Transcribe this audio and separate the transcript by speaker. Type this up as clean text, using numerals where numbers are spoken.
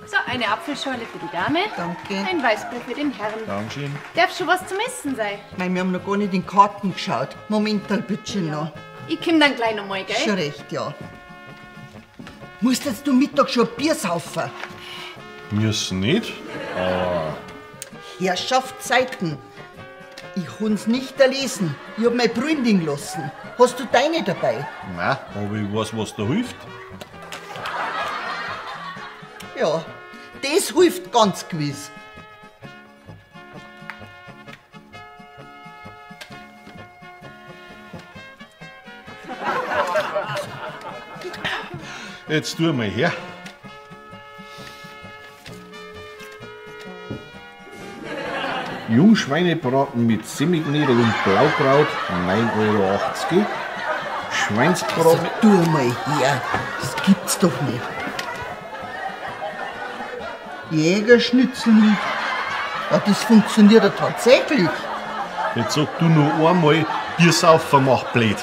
Speaker 1: So, eine Apfelschorle für die Dame.
Speaker 2: Danke.
Speaker 1: Ein Weißbier für den Herrn.
Speaker 3: Dankeschön.
Speaker 1: Darf schon was zum Essen sein?
Speaker 2: Mei, wir haben noch gar nicht in die Karten geschaut. Momentan bitte noch.
Speaker 1: Ich komm dann gleich nochmal, gell?
Speaker 2: Schon recht, ja. Musst jetzt du Mittag schon ein Bier saufen?
Speaker 3: Müssen nicht.
Speaker 2: Herrschaftszeiten. Ich hab's nicht erlesen. Ich hab meine Freundin gelassen. Hast du deine dabei?
Speaker 3: Nein, aber ich weiß, was da hilft.
Speaker 2: Ja, das hilft ganz gewiss.
Speaker 3: Jetzt tu mal her. Jungschweinebraten mit Semmelknödel und Blaukraut, 9,80 €. Schweinsbraten.
Speaker 2: Tu mal her. Das gibt's doch nicht. Jägerschnitzel mit. Ja, das funktioniert ja tatsächlich.
Speaker 3: Jetzt sag du nur einmal, Bier saufen macht blöd.